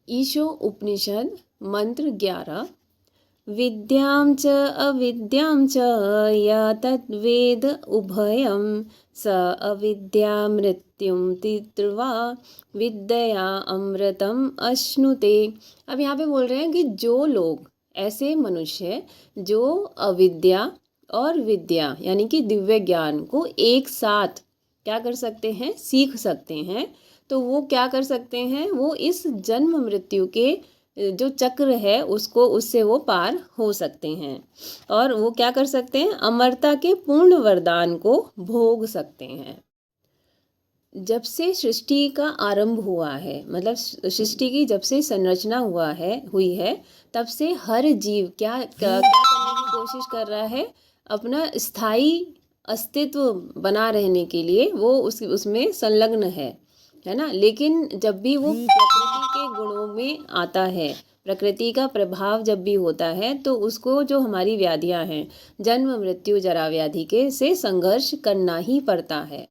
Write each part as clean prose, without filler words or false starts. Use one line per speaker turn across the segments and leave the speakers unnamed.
ईशो उपनिषद मंत्र 11। विद्यां च अविद्यां च या तद्वेद उभयं स अविद्या मृत्युं तीर्त्वा विद्या अमृतम अश्नुते। अब यहाँ पे बोल रहे हैं कि जो लोग, ऐसे मनुष्य जो अविद्या और विद्या यानी कि दिव्य ज्ञान को एक साथ क्या कर सकते हैं, सीख सकते हैं, तो वो क्या कर सकते हैं, वो इस जन्म मृत्यु के जो चक्र है उसको, उससे वो पार हो सकते हैं और वो क्या कर सकते हैं, अमरता के पूर्ण वरदान को भोग सकते हैं। जब से सृष्टि का आरंभ हुआ है, मतलब सृष्टि की जब से संरचना हुई है, तब से हर जीव क्या क्या करने की कोशिश कर रहा है, अपना स्थायी अस्तित्व बना रहने के लिए वो उसमें संलग्न है ना। लेकिन जब भी वो प्रकृति के गुणों में आता है, प्रकृति का प्रभाव जब भी होता है, तो उसको जो हमारी व्याधियां हैं, जन्म मृत्यु जरा व्याधि के से संघर्ष करना ही पड़ता है।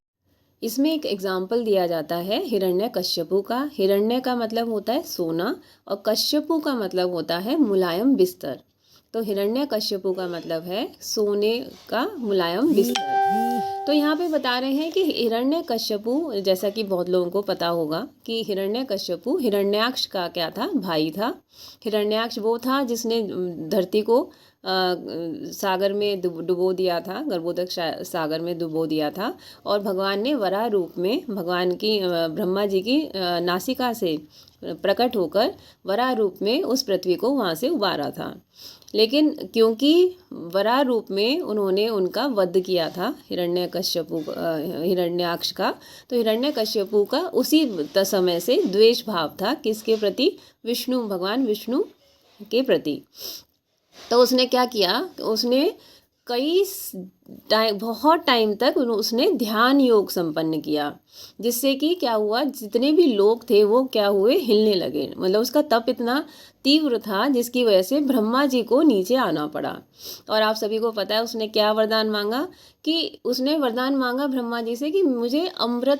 इसमें एक एग्जाम्पल दिया जाता है हिरण्यकश्यपु का। हिरण्य का मतलब होता है सोना और कश्यपु का मतलब होता है मुलायम बिस्तर। तो हिरण्यकश्यपु का मतलब है सोने का मुलायम बिस्तर। तो यहाँ पे बता रहे हैं कि हिरण्यकश्यपु, जैसा कि बहुत लोगों को पता होगा कि हिरण्यकश्यपु हिरण्याक्ष का क्या था, भाई था। हिरण्याक्ष वो था जिसने धरती को सागर में डुबो दिया था, गर्भोदक सागर में डुबो दिया था। और भगवान ने वराह रूप में भगवान की ब्रह्मा जी की नासिका से प्रकट होकर वराह रूप में उस पृथ्वी को वहाँ से उबारा था। लेकिन क्योंकि वराह रूप में उन्होंने उनका वध किया था हिरण्याक्ष का, तो हिरण्यकश्यपु का उसी समय से द्वेष भाव था, किसके प्रति, विष्णु, भगवान विष्णु के प्रति। तो उसने क्या किया, उसने बहुत टाइम तक उसने ध्यान योग संपन्न किया, जिससे कि क्या हुआ, जितने भी लोग थे वो क्या हुए, हिलने लगे। मतलब उसका तप इतना तीव्र था जिसकी वजह से ब्रह्मा जी को नीचे आना पड़ा। और आप सभी को पता है उसने क्या वरदान मांगा, कि उसने वरदान मांगा ब्रह्मा जी से कि मुझे अमर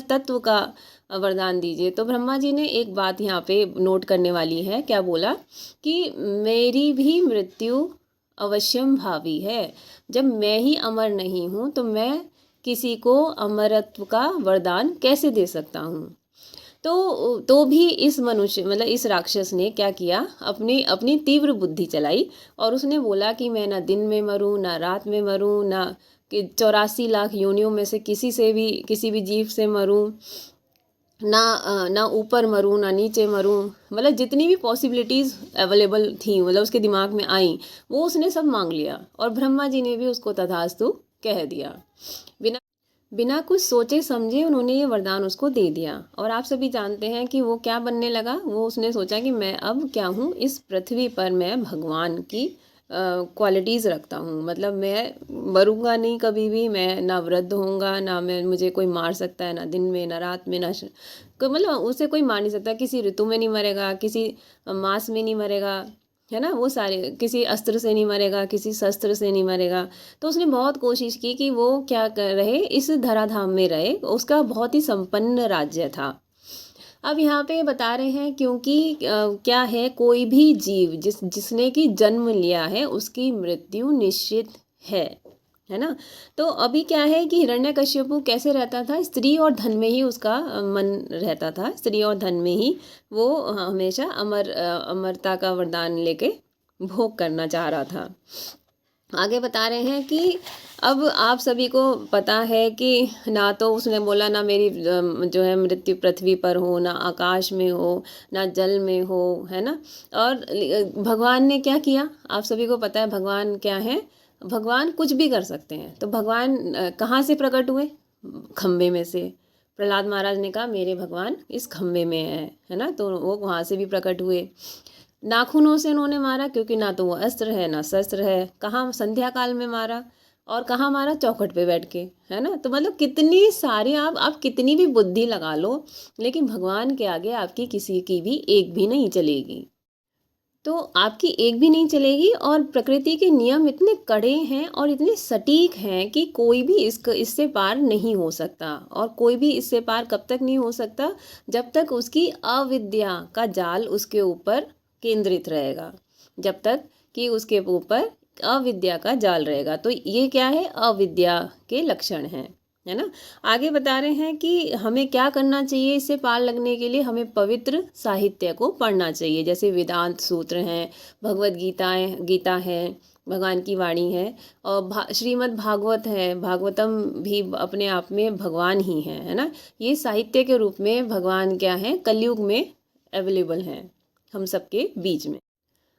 तत्व का वरदान दीजिए। तो ब्रह्मा जी ने एक बात यहाँ पे नोट करने वाली है, क्या बोला कि मेरी भी मृत्यु अवश्यम भावी है। जब मैं ही अमर नहीं हूँ तो मैं किसी को अमरत्व का वरदान कैसे दे सकता हूँ। तो भी इस मनुष्य, मतलब इस राक्षस ने क्या किया, अपनी तीव्र बुद्धि चलाई और उसने बोला कि मैं ना दिन में मरूं, ना रात में मरूं, ना कि 84 लाख योनियों में से किसी भी जीव से मरूं, ना ऊपर मरूं ना नीचे मरूं। मतलब जितनी भी पॉसिबिलिटीज़ अवेलेबल थी, मतलब उसके दिमाग में आई, वो उसने सब मांग लिया और ब्रह्मा जी ने भी उसको तथास्तु कह दिया। बिना बिना कुछ सोचे समझे उन्होंने ये वरदान उसको दे दिया। और आप सभी जानते हैं कि वो क्या बनने लगा, वो उसने सोचा कि मैं अब क्या हूँ, इस पृथ्वी पर मैं भगवान की क्वालिटीज़ रखता हूँ। मतलब मैं मरूंगा नहीं कभी भी, मैं ना वृद्ध होऊंगा, ना मुझे कोई मार सकता है, ना दिन में ना रात में, ना मतलब उसे कोई मार नहीं सकता। किसी ऋतु में नहीं मरेगा, किसी मास में नहीं मरेगा, है ना। वो सारे, किसी अस्त्र से नहीं मरेगा, किसी शस्त्र से नहीं मरेगा। तो उसने बहुत कोशिश की कि वो क्या कर रहे, इस धराधाम में रहे। उसका बहुत ही संपन्न राज्य था। अब यहाँ पे बता रहे हैं क्योंकि क्या है, कोई भी जीव जिसने की जन्म लिया है उसकी मृत्यु निश्चित है ना। तो अभी क्या है कि हिरण्यकश्यपु कैसे रहता था, स्त्री और धन में ही उसका मन रहता था। स्त्री और धन में ही वो हमेशा अमरता का वरदान लेके भोग करना चाह रहा था। आगे बता रहे हैं कि अब आप सभी को पता है कि ना तो उसने बोला ना मेरी जो है मृत्यु पृथ्वी पर हो, ना आकाश में हो, ना जल में हो, है ना। और भगवान ने क्या किया, आप सभी को पता है भगवान क्या है, भगवान कुछ भी कर सकते हैं। तो भगवान कहाँ से प्रकट हुए, खम्भे में से। प्रहलाद महाराज ने कहा मेरे भगवान इस खम्भे में है ना। तो वो वहाँ से भी प्रकट हुए। नाखूनों से उन्होंने मारा, क्योंकि ना तो वो अस्त्र है ना शस्त्र है। कहाँ संध्या काल में मारा, और कहाँ मारा, चौखट पे बैठ के, है ना। तो मतलब कितनी सारी, आप कितनी भी बुद्धि लगा लो, लेकिन भगवान के आगे आपकी किसी की भी एक भी नहीं चलेगी। तो आपकी एक भी नहीं चलेगी और प्रकृति के नियम इतने कड़े हैं और इतने सटीक हैं कि कोई भी इससे पार नहीं हो सकता। और कोई भी इससे पार कब तक नहीं हो सकता, जब तक उसकी अविद्या का जाल उसके ऊपर केंद्रित रहेगा, जब तक कि उसके ऊपर अविद्या का जाल रहेगा। तो ये क्या है, अविद्या के लक्षण हैं, है ना। आगे बता रहे हैं कि हमें क्या करना चाहिए इससे पार लगने के लिए। हमें पवित्र साहित्य को पढ़ना चाहिए, जैसे वेदांत सूत्र हैं, भगवत गीता है, भगवान की वाणी है, और श्रीमद् भागवत है। भागवतम भी अपने आप में भगवान ही है ना। ये साहित्य के रूप में भगवान क्या है, कलयुग में अवेलेबल हैं हम सबके बीच में।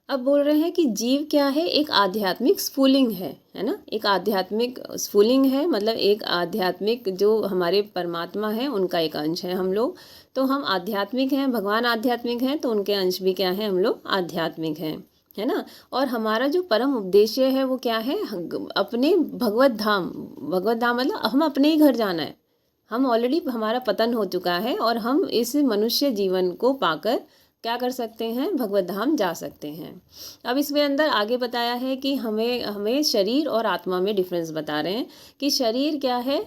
अब बोल रहे हैं कि जीव क्या है, एक आध्यात्मिक स्फुलिंग है ना। एक आध्यात्मिक स्फुलिंग है, मतलब एक आध्यात्मिक जो हमारे परमात्मा है उनका एक अंश है हम लोग। तो हम आध्यात्मिक हैं, भगवान आध्यात्मिक हैं, तो उनके अंश भी क्या है, हम लोग आध्यात्मिक हैं, है ना। और हमारा जो परम उद्देश्य है वो क्या है, अपने भगवत धाम मतलब हम अपने ही घर जाना है। हम ऑलरेडी, हमारा पतन हो चुका है और हम इस मनुष्य जीवन को पाकर क्या कर सकते हैं, भगवत धाम जा सकते हैं। अब इसमें अंदर आगे बताया है कि हमें शरीर और आत्मा में डिफरेंस बता रहे हैं कि शरीर क्या है,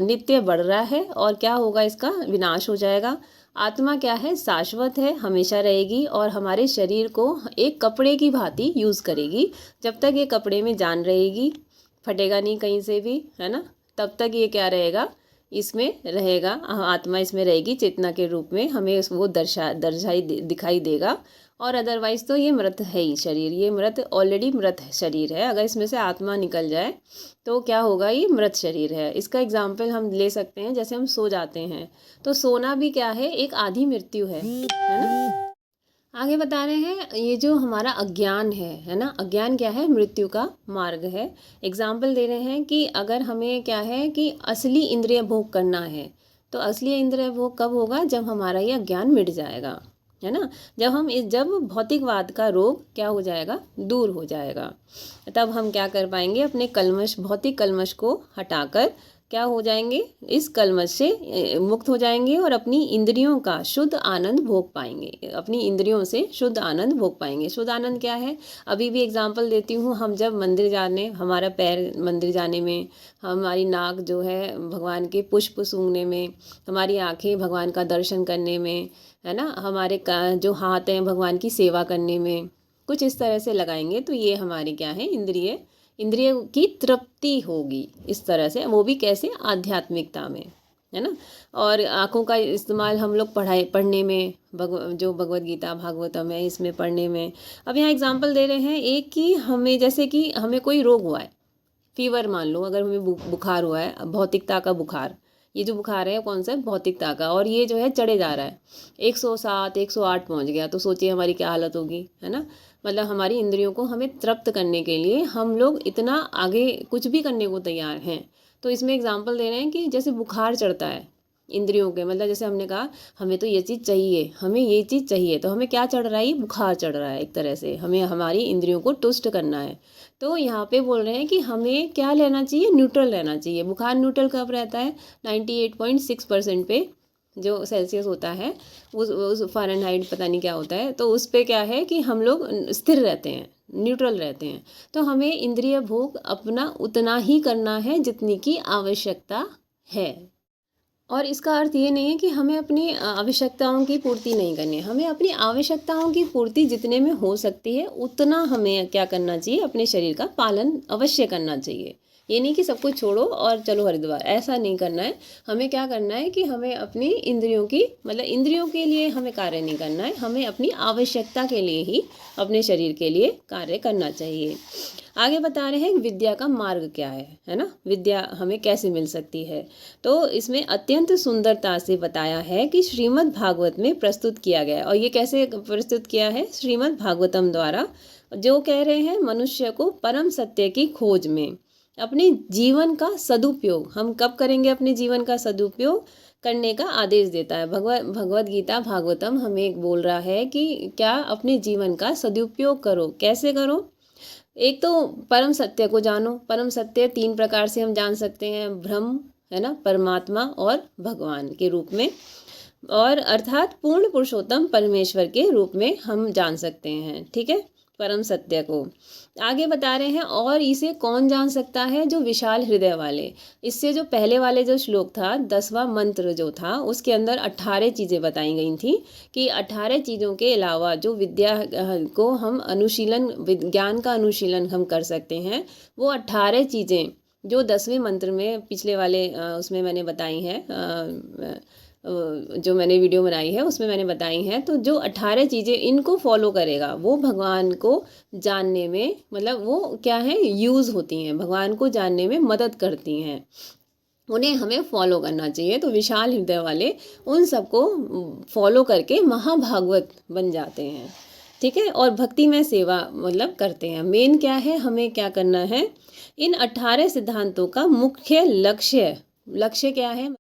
नित्य बढ़ रहा है और क्या होगा, इसका विनाश हो जाएगा। आत्मा क्या है, शाश्वत है, हमेशा रहेगी और हमारे शरीर को एक कपड़े की भांति यूज़ करेगी। जब तक ये कपड़े में जान रहेगी, फटेगा नहीं कहीं से भी, है ना, तब तक ये क्या रहेगा, इसमें रहेगा। आत्मा इसमें रहेगी चेतना के रूप में, हमें वो दर्शाई दिखाई देगा। और अदरवाइज़ तो ये मृत है ही शरीर, ये मृत ऑलरेडी मृत शरीर है। अगर इसमें से आत्मा निकल जाए तो क्या होगा, ये मृत शरीर है। इसका एग्जाम्पल हम ले सकते हैं, जैसे हम सो जाते हैं तो सोना भी क्या है, एक आधी मृत्यु है ना। आगे बता रहे हैं ये जो हमारा अज्ञान है ना, अज्ञान क्या है, मृत्यु का मार्ग है। एग्जाम्पल दे रहे हैं कि अगर हमें क्या है कि असली इंद्रिय भोग करना है, तो असली इंद्रिय भोग कब होगा, जब हमारा ये अज्ञान मिट जाएगा, है ना। जब भौतिकवाद का रोग क्या हो जाएगा, दूर हो जाएगा, तब हम क्या कर पाएंगे, अपने भौतिक कल्मश को हटाकर क्या हो जाएंगे, इस कलमश से मुक्त हो जाएंगे और अपनी इंद्रियों का शुद्ध आनंद भोग पाएंगे। अपनी इंद्रियों से शुद्ध आनंद भोग पाएंगे। शुद्ध आनंद क्या है, अभी भी एग्जांपल देती हूँ। हम जब मंदिर जाने, हमारा पैर मंदिर जाने में, हमारी नाक जो है भगवान के पुष्प सूंघने में, हमारी आँखें भगवान का दर्शन करने में, है ना, हमारे जो हाथ हैं भगवान की सेवा करने में, कुछ इस तरह से लगाएंगे तो ये हमारी क्या है, इंद्रिय की तृप्ति होगी इस तरह से। वो भी कैसे, आध्यात्मिकता में, है ना। और आँखों का इस्तेमाल हम लोग पढ़ने में, जो भगवत गीता भागवतम है इसमें पढ़ने में। अब यहाँ एग्जांपल दे रहे हैं एक कि हमें, जैसे कि हमें कोई रोग हुआ है, फीवर मान लो, अगर हमें बुखार हुआ है, भौतिकता का बुखार, ये जो बुखार है कौन सा है, भौतिकता का, और ये जो है चढ़े जा रहा है, 107 108 पहुंच गया, तो सोचिए हमारी क्या हालत होगी, है ना। मतलब हमारी इंद्रियों को हमें तृप्त करने के लिए हम लोग इतना आगे कुछ भी करने को तैयार हैं। तो इसमें एग्जांपल दे रहे हैं कि जैसे बुखार चढ़ता है इंद्रियों के, मतलब जैसे हमने कहा हमें तो ये चीज़ चाहिए, हमें ये चीज़ चाहिए, तो हमें क्या चढ़ रहा है, ये बुखार चढ़ रहा है। एक तरह से हमें हमारी इंद्रियों को तुष्ट करना है। तो यहाँ पे बोल रहे हैं कि हमें क्या लेना चाहिए, न्यूट्रल रहना चाहिए। बुखार न्यूट्रल कब रहता है, 98.6% पे, जो सेल्सियस होता है, उस फ़ारेनहाइट पता नहीं क्या होता है, तो उस पे क्या है कि हम लोग स्थिर रहते हैं, न्यूट्रल रहते हैं। तो हमें इंद्रिय भोग अपना उतना ही करना है जितनी की आवश्यकता है। और इसका अर्थ ये नहीं है कि हमें अपनी आवश्यकताओं की पूर्ति नहीं करनी है। हमें अपनी आवश्यकताओं की पूर्ति जितने में हो सकती है उतना हमें क्या करना चाहिए, अपने शरीर का पालन अवश्य करना चाहिए। ये नहीं कि सब कुछ छोड़ो और चलो हरिद्वार, ऐसा नहीं करना है। हमें क्या करना है कि हमें अपनी इंद्रियों की, मतलब इंद्रियों के लिए हमें कार्य नहीं करना है, हमें अपनी आवश्यकता के लिए ही अपने शरीर के लिए कार्य करना चाहिए। आगे बता रहे हैं विद्या का मार्ग क्या है ना, विद्या हमें कैसे मिल सकती है। तो इसमें अत्यंत सुंदरता से बताया है कि श्रीमद् भागवत में प्रस्तुत किया गया है। और ये कैसे प्रस्तुत किया है, श्रीमद् भागवतम द्वारा, जो कह रहे हैं मनुष्य को परम सत्य की खोज में अपने जीवन का सदुपयोग हम कब करेंगे, अपने जीवन का सदुपयोग करने का आदेश देता है। भगवत गीता भागवतम हमें बोल रहा है कि क्या अपने जीवन का सदुपयोग करो। कैसे करो, एक तो परम सत्य को जानो। परम सत्य 3 प्रकार से हम जान सकते हैं, ब्रह्म, है ना, परमात्मा और भगवान के रूप में। और अर्थात पूर्ण पुरुषोत्तम परमेश्वर के रूप में हम जान सकते हैं, ठीक है, परम सत्य को। आगे बता रहे हैं, और इसे कौन जान सकता है? जो विशाल हृदय वाले। इससे जो पहले वाले जो श्लोक था, 10वां मंत्र जो था, उसके अंदर 18 चीज़ें बताई गई थी कि 18 चीज़ों के अलावा जो विद्या को हम अनुशीलन, विज्ञान का अनुशीलन हम कर सकते हैं, वो 18 चीज़ें जो 10वें मंत्र में पिछले वाले उसमें मैंने बताई हैं, जो मैंने वीडियो बनाई है उसमें मैंने बताई हैं। तो जो 18 चीज़ें इनको फॉलो करेगा वो भगवान को जानने में, मतलब वो क्या है, यूज़ होती हैं, भगवान को जानने में मदद करती हैं, उन्हें हमें फॉलो करना चाहिए। तो विशाल हृदय वाले उन सबको फॉलो करके महाभागवत बन जाते हैं, ठीक है। और भक्ति में सेवा मतलब करते हैं। मेन क्या है, हमें क्या करना है, इन 18 सिद्धांतों का मुख्य लक्ष्य क्या है,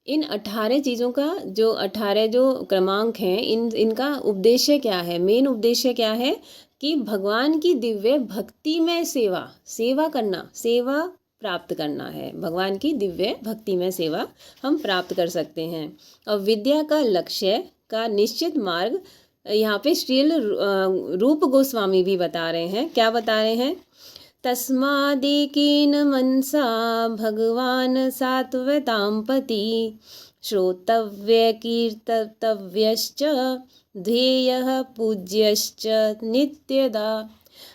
इन 18 चीज़ों का जो 18 जो क्रमांक हैं, इनका उद्देश्य क्या है, मेन उद्देश्य क्या है कि भगवान की दिव्य भक्ति में सेवा करना, सेवा प्राप्त करना है। भगवान की दिव्य भक्ति में सेवा हम प्राप्त कर सकते हैं। और विद्या का लक्ष्य का निश्चित मार्ग यहाँ पे श्रील रूप गोस्वामी भी बता रहे हैं। क्या बता रहे हैं? तस्मादेकेन मनसा भगवान सात्वतां पति श्रोतव्य कीर्तव्यश्च ध्येयः पूज्यश्च नित्यदा।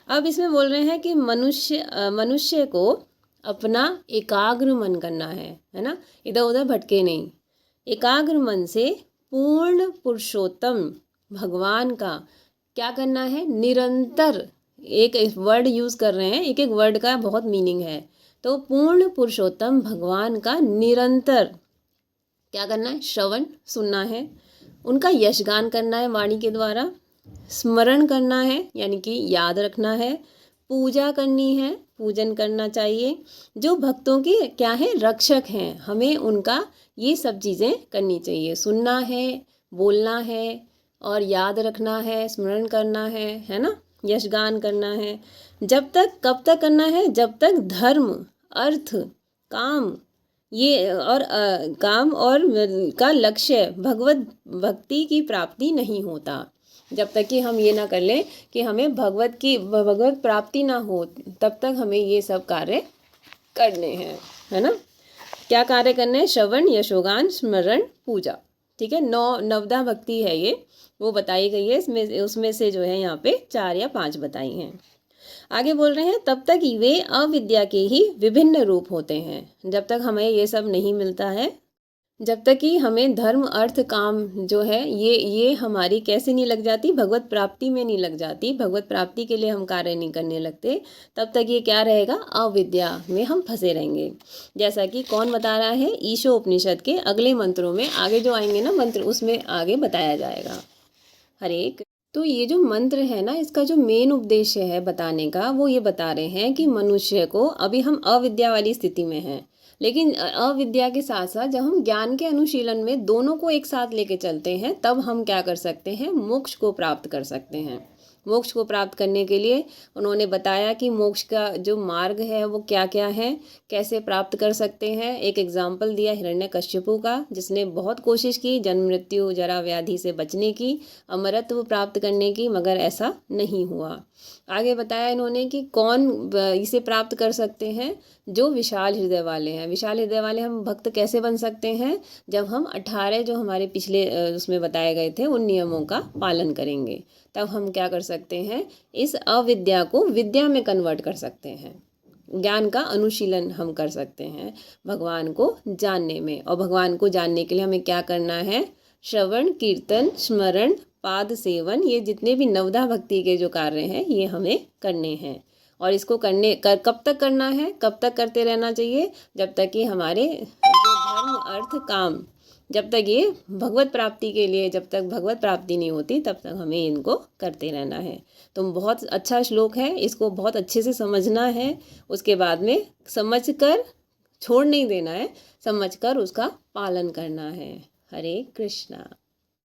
अब इसमें बोल रहे हैं कि मनुष्य को अपना एकाग्र मन करना है ना, इधर उधर भटके नहीं। एकाग्र मन से पूर्ण पुरुषोत्तम भगवान का क्या करना है, निरंतर, एक वर्ड यूज़ कर रहे हैं, एक एक वर्ड का बहुत मीनिंग है। तो पूर्ण पुरुषोत्तम भगवान का निरंतर क्या करना है, श्रवण सुनना है, उनका यशगान करना है वाणी के द्वारा, स्मरण करना है यानी कि याद रखना है, पूजा करनी है, पूजन करना चाहिए। जो भक्तों के क्या है, रक्षक हैं, हमें उनका ये सब चीज़ें करनी चाहिए। सुनना है, बोलना है और याद रखना है, स्मरण करना है ना, यशगान करना है। जब तक, कब तक करना है? जब तक धर्म, अर्थ, काम, ये और काम और का लक्ष्य भगवत भक्ति की प्राप्ति नहीं होता। जब तक कि हम ये ना कर लें कि हमें भगवत प्राप्ति ना हो, तब तक हमें ये सब कार्य करने हैं, है ना। क्या कार्य करने हैं? श्रवण, यशोगान, स्मरण, पूजा, ठीक है। नवदा भक्ति है ये, वो बताई गई है इसमें, उसमें से जो है यहाँ पे 4 या 5 बताई हैं। आगे बोल रहे हैं, तब तक वे अविद्या के ही विभिन्न रूप होते हैं। जब तक हमें ये सब नहीं मिलता है, जब तक कि हमें धर्म, अर्थ, काम जो है ये हमारी कैसे नहीं लग जाती, भगवत प्राप्ति में नहीं लग जाती, भगवत प्राप्ति के लिए हम कार्य नहीं करने लगते, तब तक ये क्या रहेगा, अविद्या में हम फंसे रहेंगे। जैसा कि कौन बता रहा है, ईशोपनिषद के अगले मंत्रों में, आगे जो आएंगे ना मंत्र, उसमें आगे बताया जाएगा। हरे। तो ये जो मंत्र है ना, इसका जो मेन उद्देश्य है बताने का, वो ये बता रहे हैं कि मनुष्य को, अभी हम अविद्या वाली स्थिति में हैं, लेकिन अविद्या के साथ साथ जब हम ज्ञान के अनुशीलन में दोनों को एक साथ लेके चलते हैं, तब हम क्या कर सकते हैं, मोक्ष को प्राप्त कर सकते हैं। मोक्ष को प्राप्त करने के लिए उन्होंने बताया कि मोक्ष का जो मार्ग है वो क्या क्या है, कैसे प्राप्त कर सकते हैं। एक एग्जाम्पल दिया हिरण्यकश्यपु का, जिसने बहुत कोशिश की जन्म मृत्यु जरा व्याधि से बचने की, अमरत्व प्राप्त करने की, मगर ऐसा नहीं हुआ। आगे बताया इन्होंने कि कौन इसे प्राप्त कर सकते हैं, जो विशाल हृदय वाले हैं। विशाल हृदय वाले हम भक्त कैसे बन सकते हैं, जब हम 18 जो हमारे पिछले उसमें बताए गए थे उन नियमों का पालन करेंगे, तब हम क्या कर सकते हैं, इस अविद्या को विद्या में कन्वर्ट कर सकते हैं। ज्ञान का अनुशीलन हम कर सकते हैं भगवान को जानने में। और भगवान को जानने के लिए हमें क्या करना है, श्रवण, कीर्तन, स्मरण, पाद सेवन, ये जितने भी नवदा भक्ति के जो कार्य हैं ये हमें करने हैं। और इसको कब तक करना है, कब तक करते रहना चाहिए, जब तक कि हमारे जो धर्म, अर्थ, काम, जब तक ये भगवत प्राप्ति के लिए, जब तक भगवत प्राप्ति नहीं होती, तब तक हमें इनको करते रहना है। तो बहुत अच्छा श्लोक है, इसको बहुत अच्छे से समझना है, उसके बाद में समझकर छोड़ नहीं देना है, समझकर उसका पालन करना है। हरे कृष्णा।